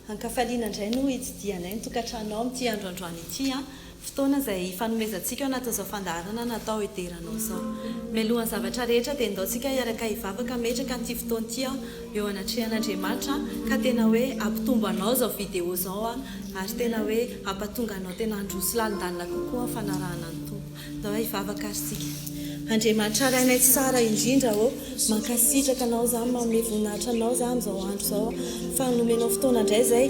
Hankafaliana indray no hitsidianay ny tokantranao amin'ity androandroany ity a fotoana izay fanomezantsika ao anatin'izao fandaharana natao hideranao izao. Mialohan'ny zavatra rehetra dia ndaontsika hiaraka hivavaka metraka an'ity fotoana ity eo anatrehan'Andriamanitra ka tena hoe ampitombo anao izao vidéo izao ary tena hoe ampatonga anao tena handroso lalindalina kokoa amin'ny fanarahana ny Tompo. Ndao hoe hivavaka ary sika. Andriamanitra rainay tsara indrindra mankasitraka anao zany manome voninahitra anao zany amin'izao andro izao fa nomenao fotoana indray izay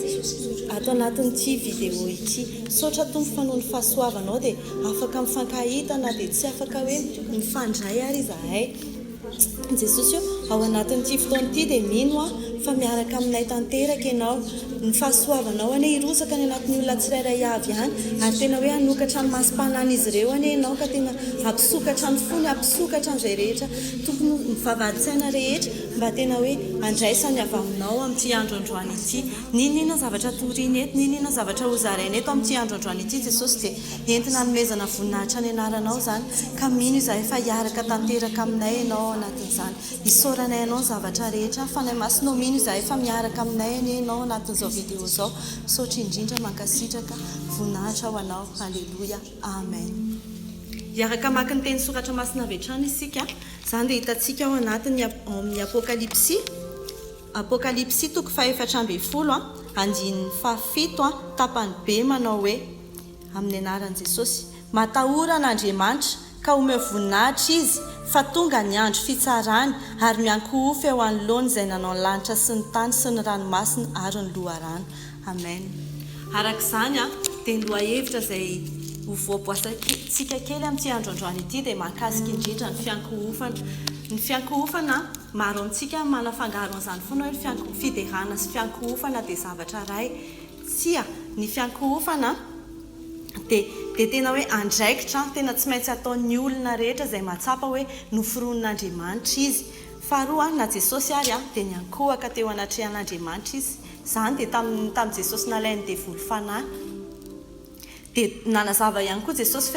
ato anatin'ity vidéo ity. Saotra Tompo fa noho ny fahasoavanao dia afaka mifankahitana dia tsy afaka hoe mifandray ary izahay. Jesosy ao anatin'ity fotoana ity dia mino fa miaraka aminay tanteraka ianao. Ny fahasoavanao ane hirosaka ny anatin'ny olona tsirairay avy ihany ary tena hoe hanokatra ny masompanan'izy ireo ane ianao ka tena hampisokatra ny fony, hampisokatra n'izay rehetra tokony mivavahady-tsaina rehetra mba tena hoe handraisany avy aminao amin'ity androandroany ity. Ninona zavatra toriana eto, ninona zavatra hozaraina eto amin'ity androandroany ity Jesosy dia entina hanomezana voninahitra ny anaranao zany ka mino izahay fa hiaraka tanteraka aminay ianao anatin'izany. Isaoranay ianao ny zavatra rehetra fa nay masinao mino izahay fa miaraka aminay ane ianao anatin'izao vidéo izao. Saotra indrindra mankasitraka voninahitra ho anao. Halleluja. Amen. Hiaraka maka ny teny soratra masina avy hatrany isika. Izany dia hitantsika ao anatin'ny Apokalipsy. Apokalipsy toko 4:12 andininy 7 tapany B manao hoe amin'ny anaran'i Jesosy. Matahoran'Andriamanitra ka omeo voninahitra izy fa tonga ny andro fitsarany ary miankohofy eo anoloany izay nanao ny lanitra sy ny tany sy ny ranomasina ary ny loharano. Amen. Arak'izany dia ny lohahevitra izay ho voaboasantsika kely amin'ity androandroany ity dia mahakasika indrindra ny fiankohofana. Ny fiankohofana maro amintsika manafangaro an'izany foana hoe fiderana sy fiankohofana dia zavatra iray. Tsia, ny fiankohofana dia tena hoe andraikitra tena tsy maintsy ataon'ny olona rehetra izay mahatsapa hoe noforonin'Andriamanitra izy. Faharoa na Jesosy ary dia niankohaka teo anatrehan'Andriamanitra izy. Izany dia tamin'ny Jesosy nalainy devoly fanahy. Dia nanazava ihany koa Jesosy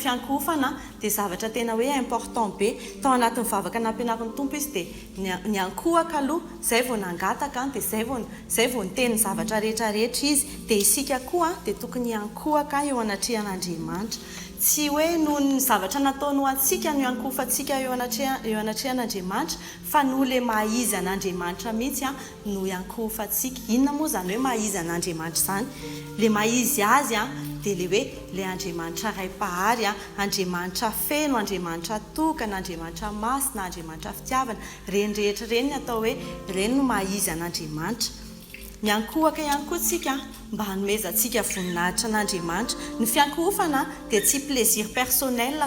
fiankohofana dia zavatra tena hoe important be. Tao anatin'ny vavaka nampianarin'ny Tompo izy dia niankohaka aloha, izay vao nangataka dia izay vao niteny zavatra rehetrarehetra izy. Dia isika koa dia tokony hiankohaka eo anatrehan'Andriamanitra. Tsy hoe noho ny zavatra nataony ho antsika no iankofantsika eo anatrehan'Andriamanitra fa noho le maha-izy an'Andriamanitra mihitsy no iankofantsika. Inona moa izany hoe maha-izy an'Andriamanitra izany? Le maha-izy azy dia le hoe le Andriamanitra ray-pahary, Andriamanitra feno, Andriamanitra tokana, Andriamanitra masina, Andriamanitra fitiavana, reny rehetra reny atao hoe reny no maha-izy an'Andriamanitra. Miankohaka ihany koa tsika mba hanomezantsika voninahitra an'Andriamanitra. Ny fiankohofana dia tsy plaisir personnel,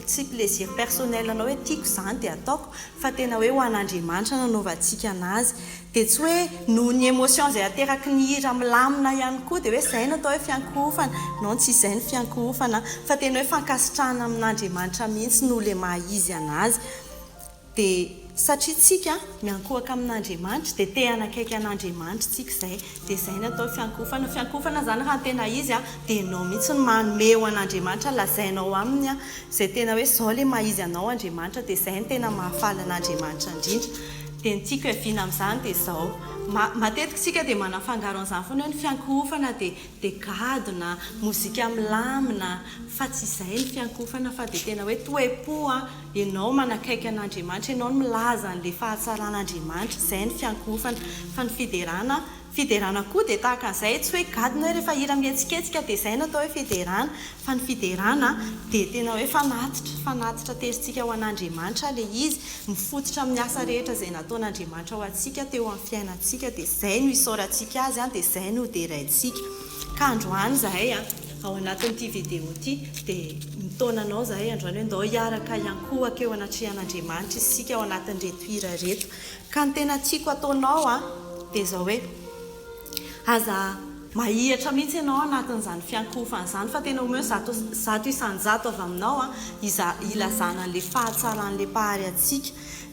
tsy plaisir personnel anao hoe tiako izany dia ataoko fa tena hoe ho an'Andriamanitra nanaovantsika anazy. Dia tsy hoe noho ny émotion izay ateraky ny hira milamina ihany koa dia hoe izay no atao hoe fiankohofana. Non, tsy izay ny fiankohofana fa tena hoe fankasitrahana amin'Andriamanitra mihitsy no le maha-izy anazy. Dia satria tsika miankohaka amin'Andriamanitra dia te hanakaiky an'Andriamanitra tsika izay. Dia izay no atao fiankohofana. Fiankohofana izany raha tena izy dia ianao mihitsy no manome eo an'Andriamanitra, lazainao aminy izay tena hoe izao le maha-izy anao Andriamanitra dia izay no tena mahafaly an'Andriamanitra indrindra. Dia ny tiako hiaviana amin'izany dia izao. Matetika tsika dia manafangaro an'izany foana hoe ny fiankohofana dia gadona, mozika milamina fa tsy izay ny fiankohofana fa dia tena hoe toe-po ianao manakaiky an'Andriamanitra, ianao no milaza an'ilay fahatsaran'Andriamanitra. Izay ny fiankohofana. Fa ny fiderana koa dia tahaka an'izay, tsy hoe gadona hoe rehefa hira mihetsiketsika dia izay no atao hoe fiderana fa ny fiderana dia tena hoe fanatitra terisika ho an'Andriamanitra le izy, mifototra amin'ny asa rehetra izay nataon'Andriamanitra ho antsika teo amin'ny fiainantsika dia izay no isaorantsika azy dia izay no hoderaintsika. Ka androany izahay ao anatin'ity vidéo ity dia mitaonanao izahay androany hoe ndao hiaraka hiankohaka eo anatrehan'Andriamanitra isika ao anatin'ireto hira reto. Ka ny tena tiako ataonao dia izao hoe aza mahihatra mihitsy ianao anatin'izany fiankohofana izany fa tena omeo zato isanjato avy aminao ilazana an'ilay fahatsaran'ilay mpahary antsika.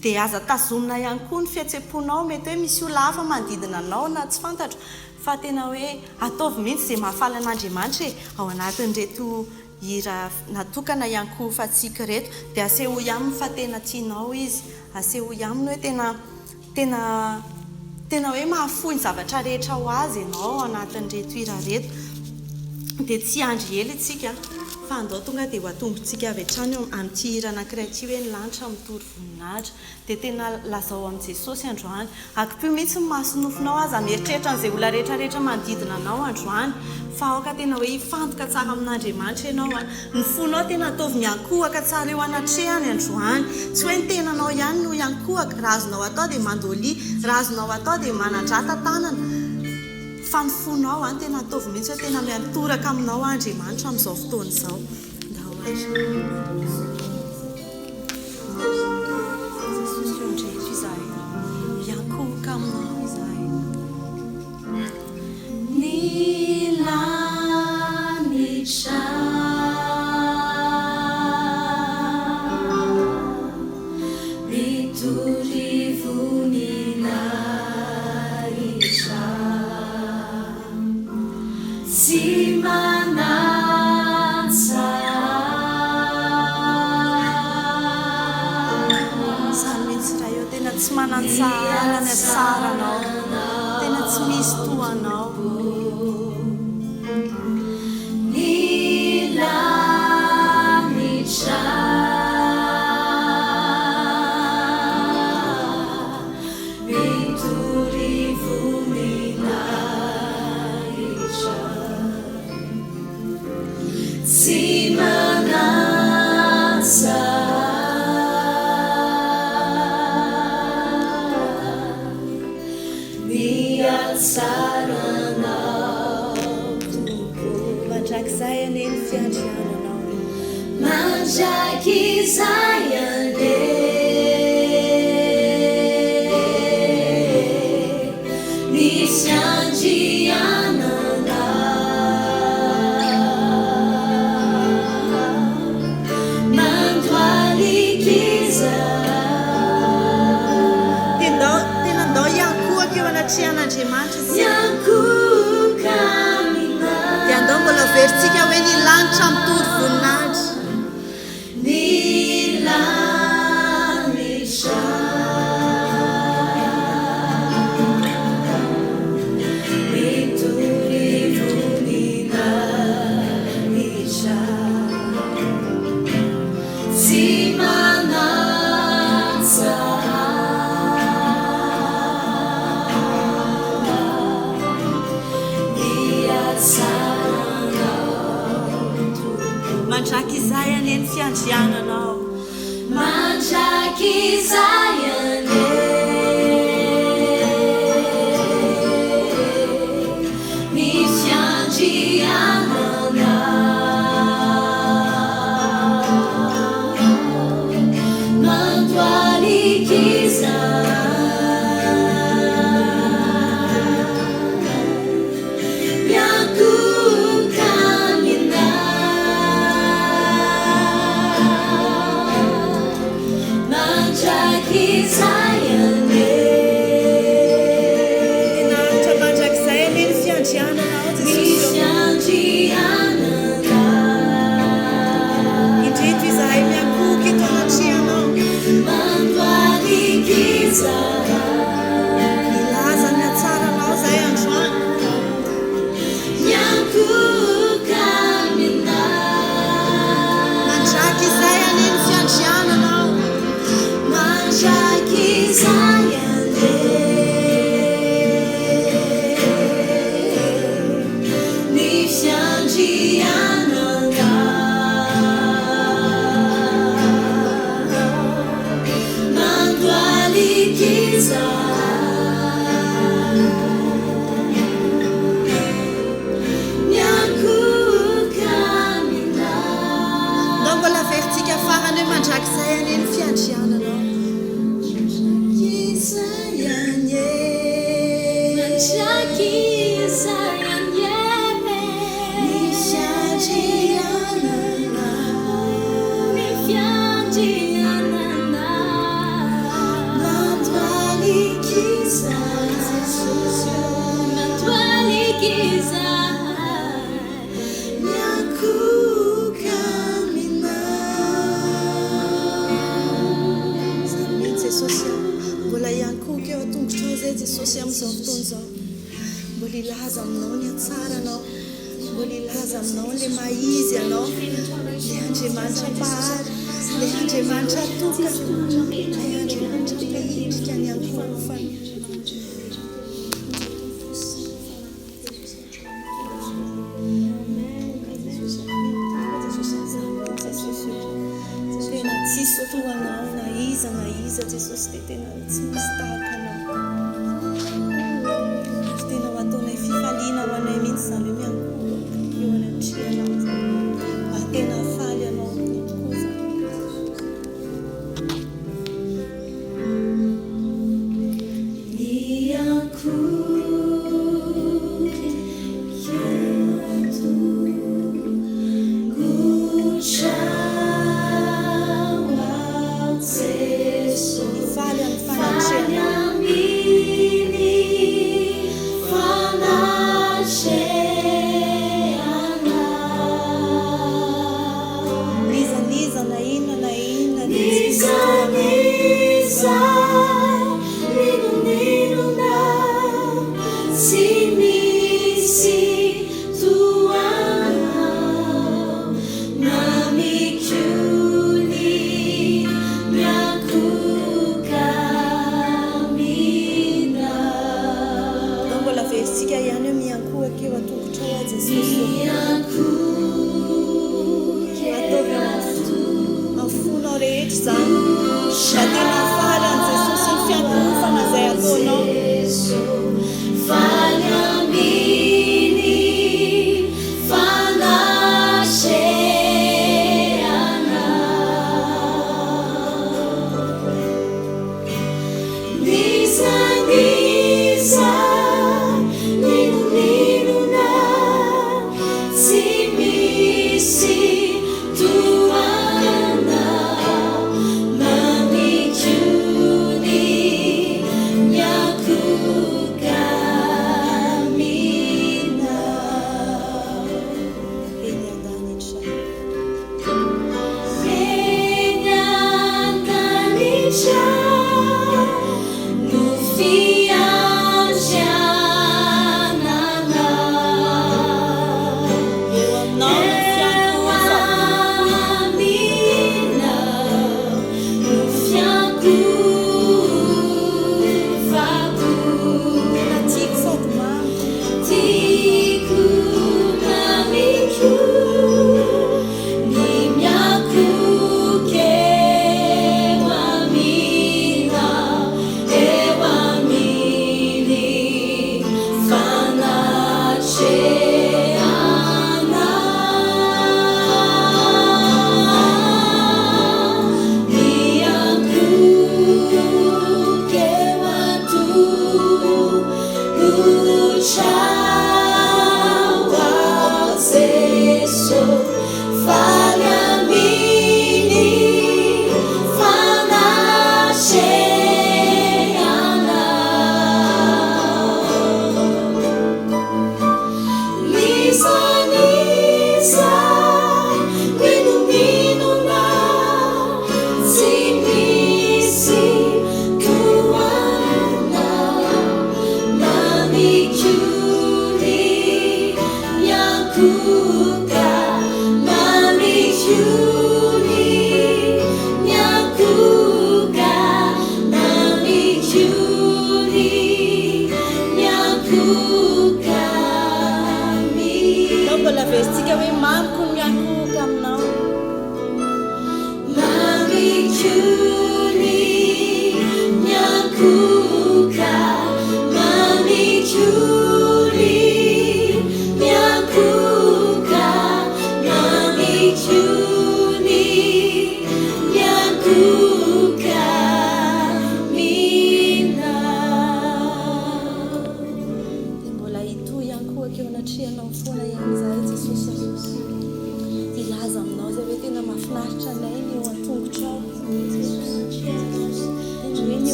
Dia aza tazomina ihany koa ny fihetseponao, mety hoe misy olona hafa manodidina anao na tsy fantatro fa tena hoe ataovy mihitsy izay mahafaly an'Andriamanitra ao anatin'ireto hira natokana iankofantsika reto. Dia aseho ihany fa tena tianao izy, aseho ihany hoe tena tena hoe mahafoy ny zavatra rehetra ho azy ianao anatin'reto ira reto dia tsy andry ely itsika fa andao tonga dia ho atombontsika avy hatrany amin'ity hira anankiray ity hoe ny lanitra mitory voninahitra dia tena lazao amin'i Jesosy androany akipio mihitsy ny masonofinao aza mieritreritra n'izay olona rehetrarehetra manodidina anao androany fa aoka tena hoe hifantoka tsara amin'Andriamanitra ianao ny fonao tena ataovy miankohaka tsara eo anatrehany androany tsy hoe ny tenanao ihany no iankohaka raha azonao atao dia mandolia raha azonao atao dia manandrata tanana fa ny fonao any tena ataovy mihitsy hoe tena miantoraka aminao Andriamanitra amin'izao fotoana izao Jesosy ondreto izahay miankohaka aminao izahay ny lanitra mitory voninahitra tsy manantsa izany mihitsy raha eo tena tsy manantsahala ny asaranao tena tsy misy toanao ny lanitra mitory voninahitra tsy manantsa saranao tompo mandrakizay ane ny fiandriananao mandrakizay ane ny fiandriananao mandoalikiza tena andao iankohaka eo anatrehan'Andriamanitra iankohaka dia andao mbola veritsika hoe ny lanitra mitory voninahitra ny lanitra mitory voninahitra tsy manantsa mandrakizay ane ny fiandriananao mandrakizay ane ny fiandriananao mandoalikiza Jesosy amin'izao mbola ilaza aminao ny atsaranao, mbola ilaza aminao le maizy anao, le Andriamanitra mpahaly, le Andriamanitra toka, le Andriamanitra mpahindrika ny ankorofany. Tena tsisy toanao na iza Jesosy dia tena tsy misy tahaka anao. Tena ho ataonay fifaliana ho anay mihitsy izany hoe miankoho eo anatrehanao, mba tena faly anao koa izany.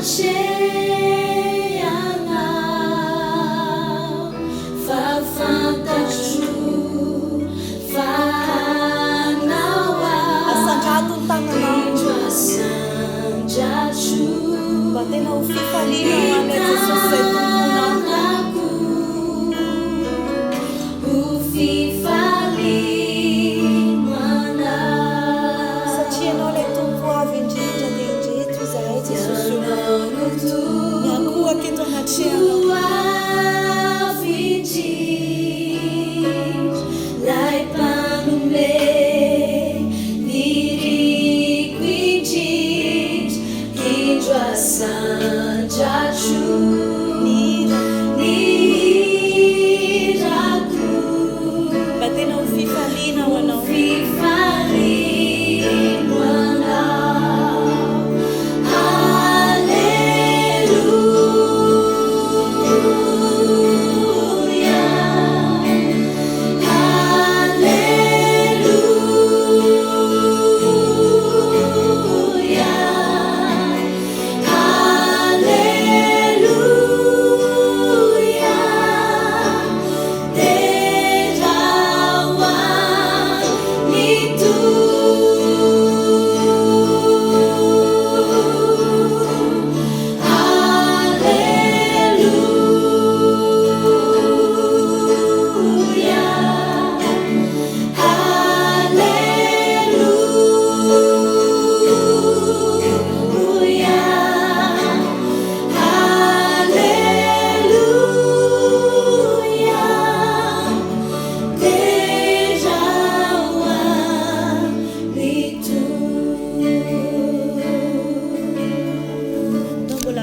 Share anatrehanao mba tena ho fifaliana ho anao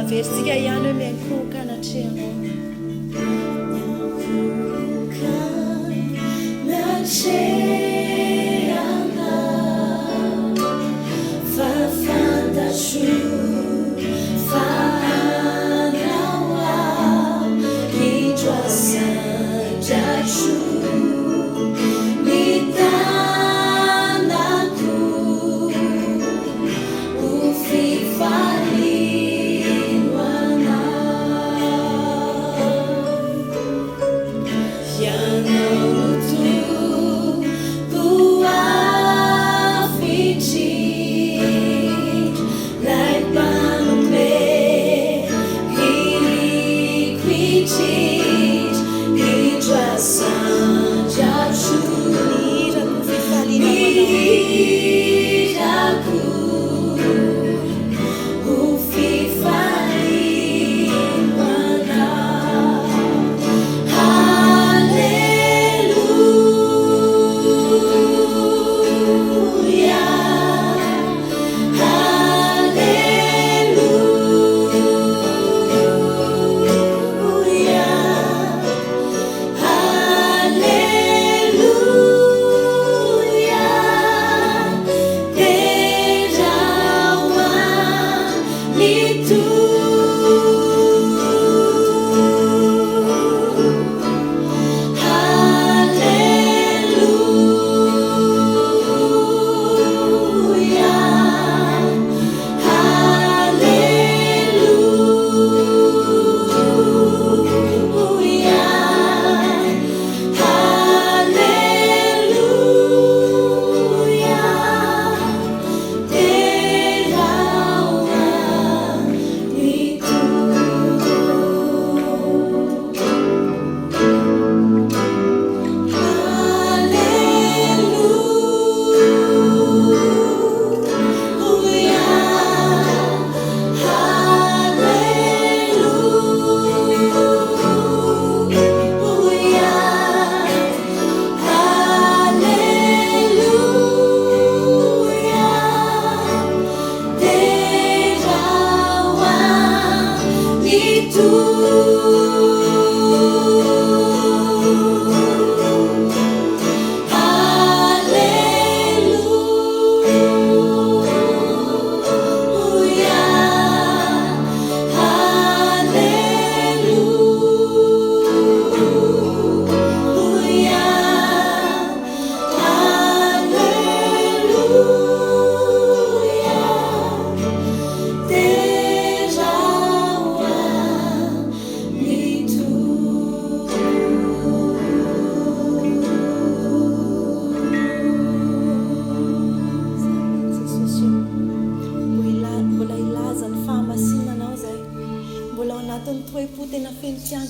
Versika ihany hoe miankoka anatrehanao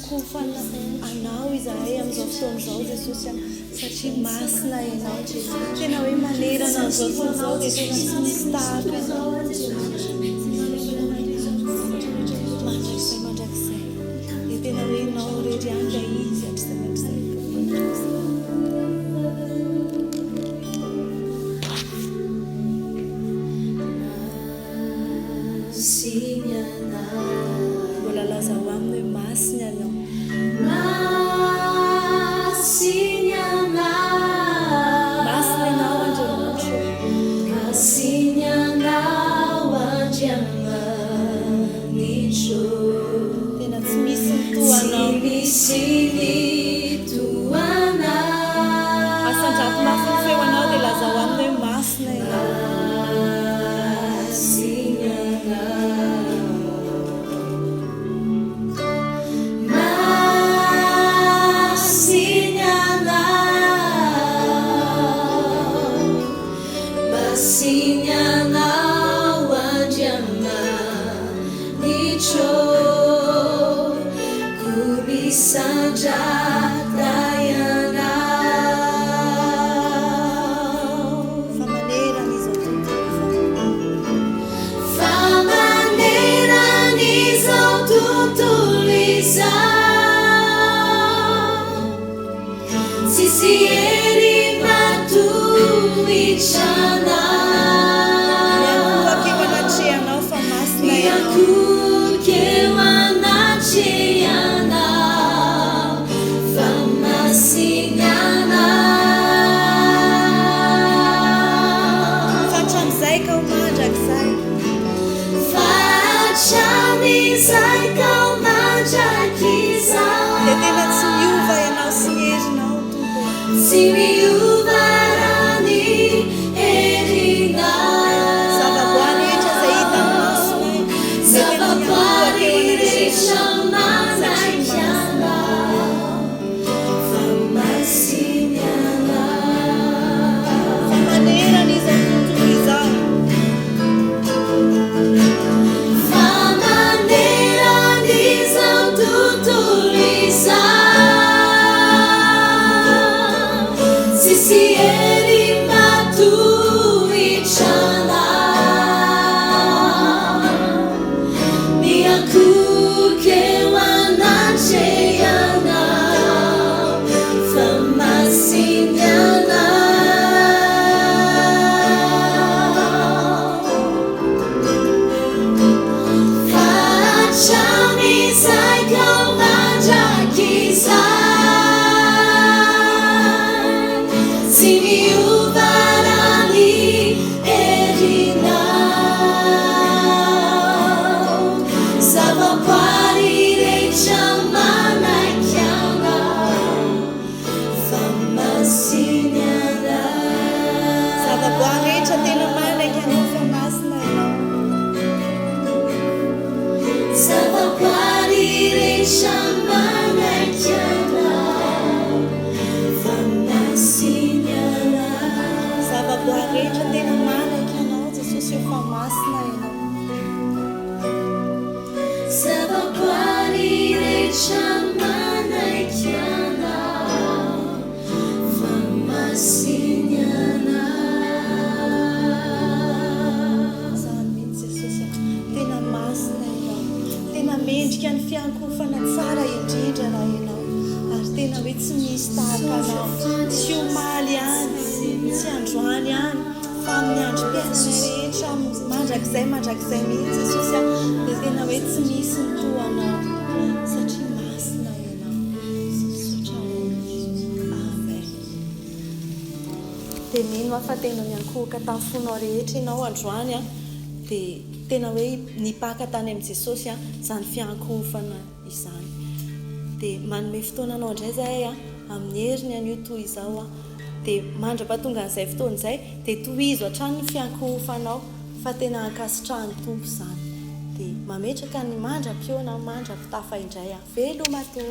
Kufana anao izahay am'izao fotoan'izao Jesosy satria masina ianao Jesosy tena hoe manerana am'izao fotoan'izao dia tena tsy misy tahaka anao mandrakizay ijery any lay izy hatrizay mbola lazao aminy hoe masiny anao masiny anao Andriamanitra masiny anao Andriamanitra tena tsy misy mitoanao asandrato mafy ny feoanao dia lazao aminy hoe masina ianao mandrakizay mihitsy Jesosy dia tena hoe tsy misy mitoanao satria masina ianao. Amen. Dia mino afa tena miankohoka tamin'ny fonao rehetra ianao androany dia tena hoe nipaka tany amin'ny Jesosy izany fiankohofana izany. Dia manome fotoananao indray zahay amin'ny heriny an'io toy izao dia mandra-pahatonga an'izay fotoana izay dia tohizo hatrany ny fiankohofanao fa tena ankasitrahany tompo izany. Dia mametraka ny mandra-piona mandra-pitafa indray veloma to.